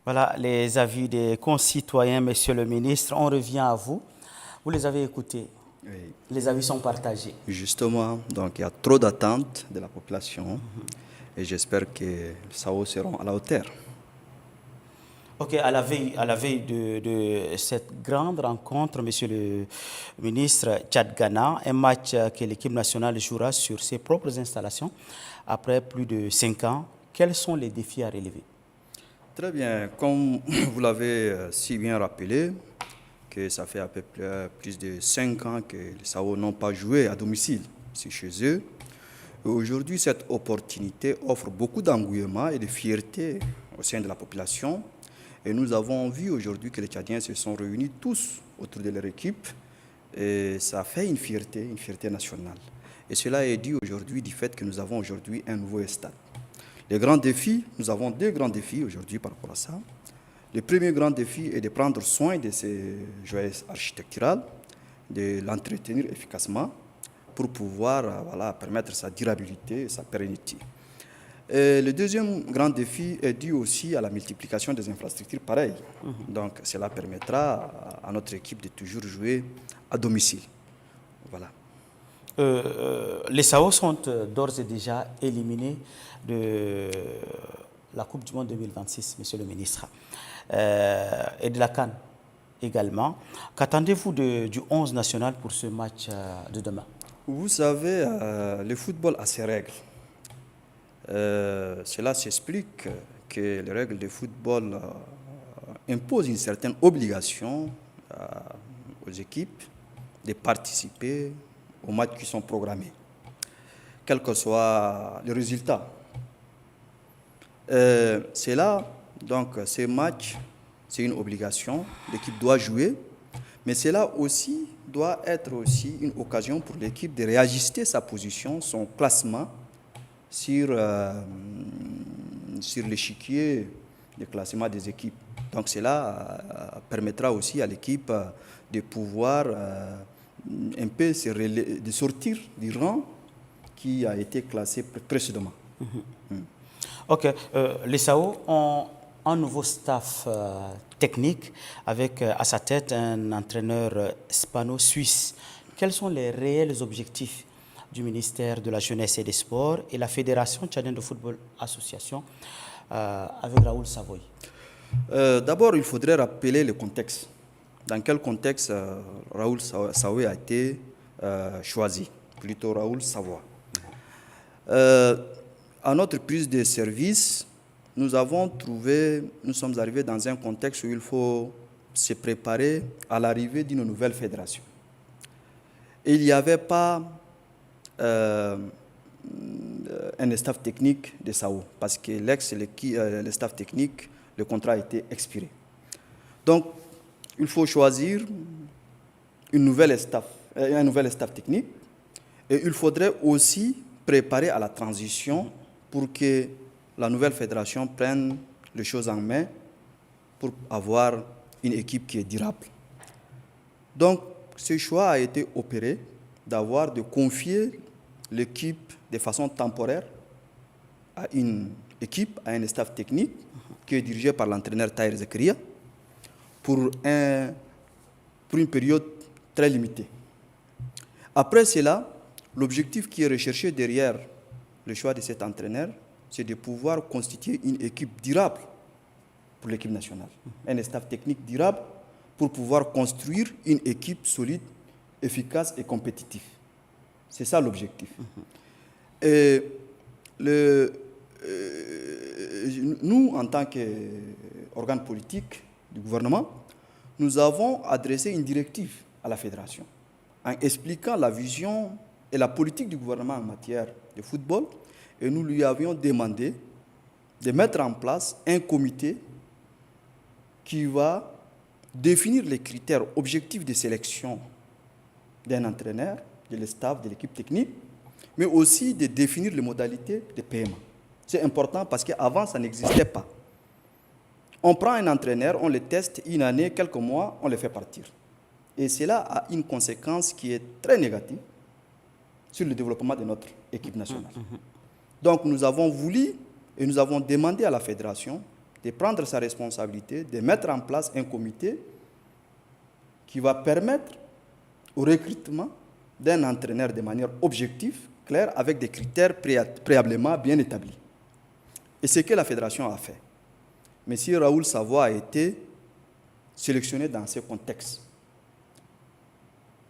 Voilà les avis des concitoyens, Monsieur le ministre. On revient à vous. Vous les avez écoutés. Oui. Les avis sont partagés. Justement, donc il y a trop d'attentes de la population et j'espère que les SAO seront à la hauteur. Ok, à la veille de cette grande rencontre, Monsieur le ministre, Tchad-Ghana, un match que l'équipe nationale jouera sur ses propres installations après plus de 5 ans. Quels sont les défis à relever? Très bien, comme vous l'avez si bien rappelé, que ça fait à peu près plus de 5 ans que les SAO n'ont pas joué à domicile, c'est chez eux. Et aujourd'hui, cette opportunité offre beaucoup d'engouement et de fierté au sein de la population. Et nous avons vu aujourd'hui que les Tchadiens se sont réunis tous autour de leur équipe. Et ça fait une fierté nationale. Et cela est dû aujourd'hui du fait que nous avons aujourd'hui un nouveau stade. Les grands défis, nous avons deux grands défis aujourd'hui par rapport à ça. Le premier grand défi est de prendre soin de ces joyaux architecturales, de l'entretenir efficacement pour pouvoir permettre sa durabilité et sa pérennité. Et le deuxième grand défi est dû aussi à la multiplication des infrastructures pareilles. Donc cela permettra à notre équipe de toujours jouer à domicile. Voilà. Les SAO sont d'ores et déjà éliminés de la Coupe du Monde 2026, Monsieur le ministre, et de la CAN également. Qu'attendez-vous du 11 national pour ce match de demain? Vous savez, le football a ses règles. Cela s'explique que les règles de football imposent une certaine obligation aux équipes de participer aux matchs qui sont programmés, quel que soit le résultat. C'est là, donc, ces matchs, c'est une obligation, l'équipe doit jouer, mais cela aussi doit être aussi une occasion pour l'équipe de réajuster sa position, son classement sur l'échiquier de classement des équipes. Donc cela permettra aussi à l'équipe de pouvoir un peu de sortir du rang qui a été classé précédemment. Ok, les SAO ont un nouveau staff technique avec à sa tête un entraîneur hispano-suisse. Quels sont les réels objectifs du ministère de la Jeunesse et des Sports et la Fédération tchadienne de football association avec Raoul Savoy? D'abord, il faudrait rappeler le contexte. Dans quel contexte Raoul Savoy a été choisi, plutôt Raoul Savoy. À notre prise de service, nous sommes arrivés dans un contexte où il faut se préparer à l'arrivée d'une nouvelle fédération. Et il n'y avait pas un staff technique de SAO, parce que le staff technique, le contrat a été expiré. Donc, il faut choisir un nouvel staff technique, et il faudrait aussi préparer à la transition pour que la nouvelle fédération prenne les choses en main pour avoir une équipe qui est durable. Donc, ce choix a été opéré de confier l'équipe de façon temporaire à une équipe, à un staff technique qui est dirigé par l'entraîneur Tahir Zakaria pour une période très limitée. Après cela, l'objectif qui est recherché derrière le choix de cet entraîneur, c'est de pouvoir constituer une équipe durable pour l'équipe nationale. Un staff technique durable pour pouvoir construire une équipe solide, efficace et compétitive. C'est ça l'objectif. Et nous, en tant qu'organe politique du gouvernement, nous avons adressé une directive à la fédération en expliquant la vision et la politique du gouvernement en matière de football. Et nous lui avions demandé de mettre en place un comité qui va définir les critères objectifs de sélection d'un entraîneur, de l'staff, de l'équipe technique, mais aussi de définir les modalités de paiement. C'est important parce qu'avant, ça n'existait pas. On prend un entraîneur, on le teste une année, quelques mois, on le fait partir. Et cela a une conséquence qui est très négative sur le développement de notre équipe nationale. Donc nous avons voulu et nous avons demandé à la fédération de prendre sa responsabilité, de mettre en place un comité qui va permettre au recrutement d'un entraîneur de manière objective, claire, avec des critères préalablement bien établis. Et c'est ce que la fédération a fait. M. Raoul Savoie a été sélectionné dans ce contexte.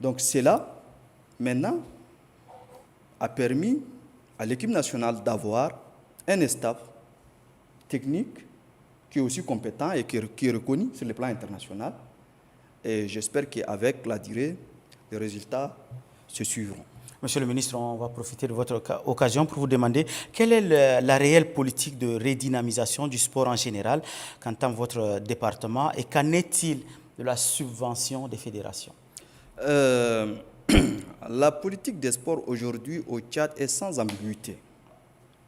Donc cela, maintenant, a permis à l'équipe nationale d'avoir un staff technique qui est aussi compétent et qui est reconnu sur le plan international. Et j'espère qu'avec la durée, les résultats se suivront. Monsieur le ministre, on va profiter de votre occasion pour vous demander quelle est la réelle politique de redynamisation du sport en général qu'entend votre département et qu'en est-il de la subvention des fédérations? La politique des sports aujourd'hui au Tchad est sans ambiguïté.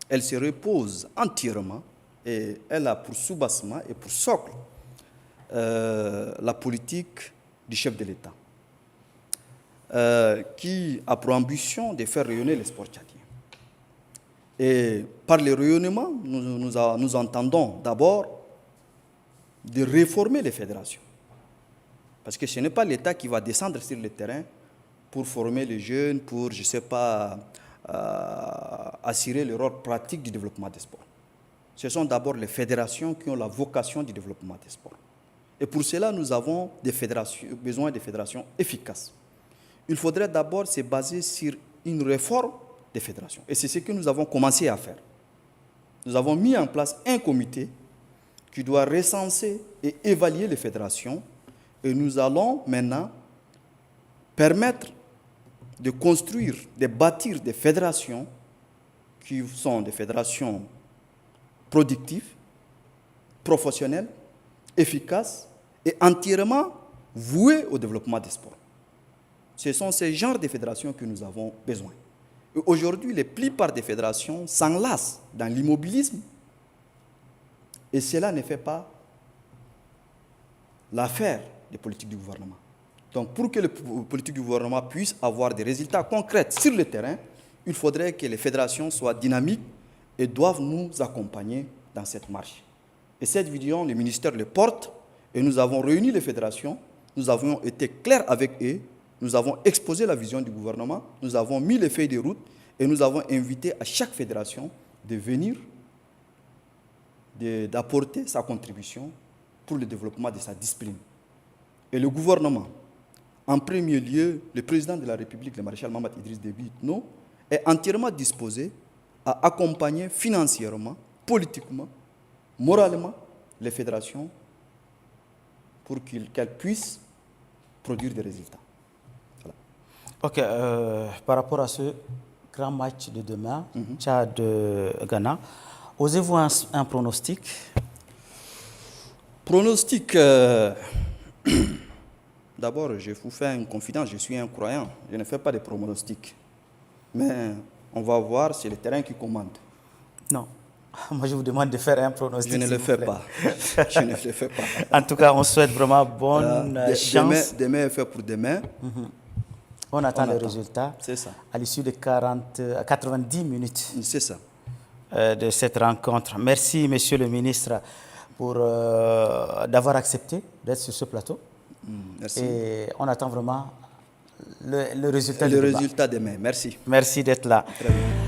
Elle se repose entièrement et elle a pour soubassement et pour socle la politique du chef de l'État, qui a pour ambition de faire rayonner les sports tchadiens. Et par le rayonnement, nous entendons d'abord de réformer les fédérations. Parce que ce n'est pas l'État qui va descendre sur le terrain pour former les jeunes, pour, je ne sais pas, assurer le rôle pratique du développement des sports. Ce sont d'abord les fédérations qui ont la vocation du développement des sports. Et pour cela, nous avons besoin de fédérations efficaces. Il faudrait d'abord se baser sur une réforme des fédérations. Et c'est ce que nous avons commencé à faire. Nous avons mis en place un comité qui doit recenser et évaluer les fédérations. Et nous allons maintenant permettre de construire, de bâtir des fédérations qui sont des fédérations productives, professionnelles, efficaces et entièrement vouées au développement des sports. Ce sont ces genres de fédérations que nous avons besoin. Et aujourd'hui, la plupart des fédérations s'enlacent dans l'immobilisme et cela ne fait pas l'affaire des politiques du gouvernement. Donc, pour que les politiques du gouvernement puissent avoir des résultats concrets sur le terrain, il faudrait que les fédérations soient dynamiques et doivent nous accompagner dans cette marche. Et cette vision, le ministère le porte et nous avons réuni les fédérations, nous avons été clairs avec eux, nous avons exposé la vision du gouvernement, nous avons mis les feuilles de route et nous avons invité à chaque fédération de venir, d'apporter sa contribution pour le développement de sa discipline. Et le gouvernement, en premier lieu, le président de la République, le maréchal Mahamat Idriss Déby Itno, est entièrement disposé à accompagner financièrement, politiquement, moralement les fédérations pour qu'elles puissent produire des résultats. Voilà. Ok, par rapport à ce grand match de demain, Tchad-Ghana, osez-vous un pronostic? Pronostic, d'abord, je vous fais une confidence, je suis un croyant, je ne fais pas de pronostics. Mais on va voir, c'est le terrain qui commande. Non, moi je vous demande de faire un pronostic. Je ne le fais pas. Je ne le fais pas. En tout cas, on souhaite vraiment bonne chance. Demain est fait pour demain. On attend les résultats. C'est ça. À l'issue de 90 minutes. C'est ça. De cette rencontre. Merci, monsieur le ministre, pour d'avoir accepté d'être sur ce plateau. Merci. Et on attend vraiment le résultat le résultat demain. Merci. Merci d'être là. Très bien.